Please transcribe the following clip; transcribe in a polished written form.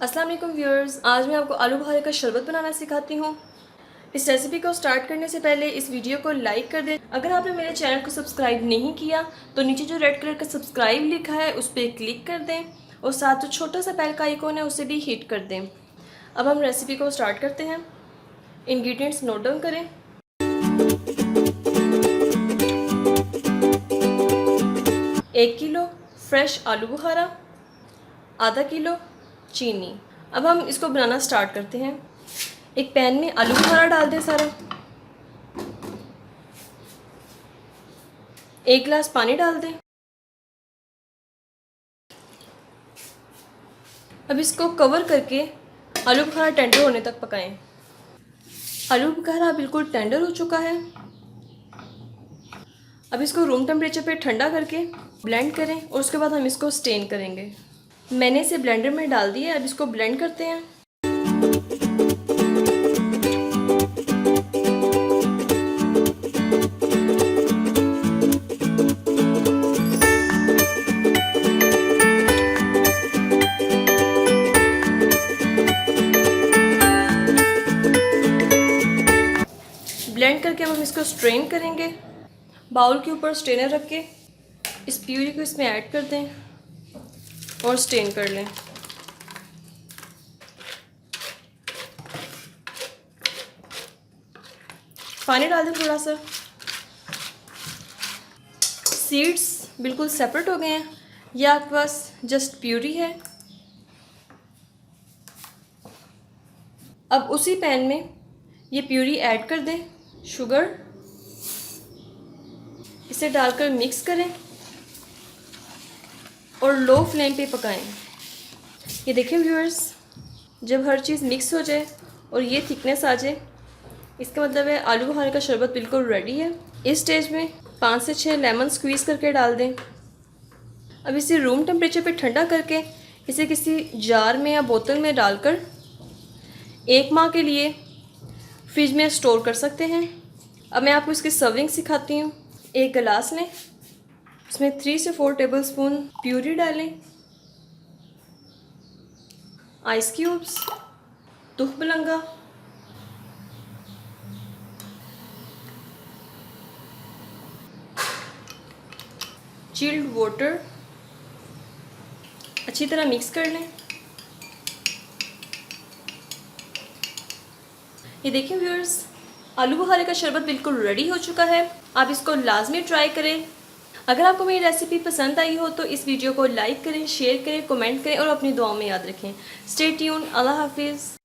अस्सलाम वालेकुम व्यूअर्स, आज मैं आपको आलू बुखारे का शरबत बनाना सिखाती हूँ। इस रेसिपी को स्टार्ट करने से पहले इस वीडियो को लाइक कर दें। अगर आपने मेरे चैनल को सब्सक्राइब नहीं किया तो नीचे जो रेड कलर का सब्सक्राइब लिखा है उस पर क्लिक कर दें और साथ जो छोटा सा बेल का आइकॉन है उसे भी हिट कर दें। अब हम रेसिपी को स्टार्ट करते हैं। इंग्रेडिएंट्स नोट डाउन करें। 1 किलो फ्रेश आलू बुखारा, आधा किलो चीनी। अब हम इसको बनाना स्टार्ट करते हैं। एक पैन में आलू बुखारा डाल दें सारा, 1 गिलास पानी डाल दें। अब इसको कवर करके आलू बुखारा टेंडर होने तक पकाएं। आलू बुखारा बिल्कुल टेंडर हो चुका है। अब इसको रूम टेम्परेचर पे ठंडा करके ब्लेंड करें और उसके बाद हम इसको स्टेन करेंगे। मैंने इसे ब्लेंडर में डाल दिया। अब इसको ब्लेंड करते हैं। ब्लेंड करके हम इसको स्ट्रेन करेंगे। बाउल के ऊपर स्ट्रेनर रख के इस प्यूरी को इसमें ऐड कर दें और स्ट्रेन कर लें। पानी डाल दें थोड़ा सा। सीड्स बिल्कुल सेपरेट हो गए हैं। यह आपके पास जस्ट प्यूरी है। अब उसी पैन में ये प्यूरी ऐड कर दें, शुगर, इसे डालकर मिक्स करें और लो फ्लेम पे पकाएं। ये देखिए व्यूअर्स, जब हर चीज़ मिक्स हो जाए और ये थिकनेस आ जाए, इसका मतलब है आलू बुखारे का शरबत बिल्कुल रेडी है। इस स्टेज में 5 से 6 लेमन स्क्वीज़ करके डाल दें। अब इसे रूम टेम्परेचर पे ठंडा करके इसे किसी जार में या बोतल में डालकर 1 माह के लिए फ्रिज में स्टोर कर सकते हैं। अब मैं आपको इसकी सर्विंग सिखाती हूँ। एक गिलास लें, उसमें 3 से 4 टेबलस्पून प्यूरी डालें, आइस क्यूब्स, तुख मलंगा, चिल्ड वाटर, अच्छी तरह मिक्स कर लें। ये देखिए व्यूअर्स, आलू बुखारे का शरबत बिल्कुल रेडी हो चुका है। आप इसको लाजमी ट्राई करें। अगर आपको मेरी रेसिपी पसंद आई हो तो इस वीडियो को लाइक करें, शेयर करें, कमेंट करें और अपनी दुआओं में याद रखें। Stay tuned. अल्लाह हाफिज़।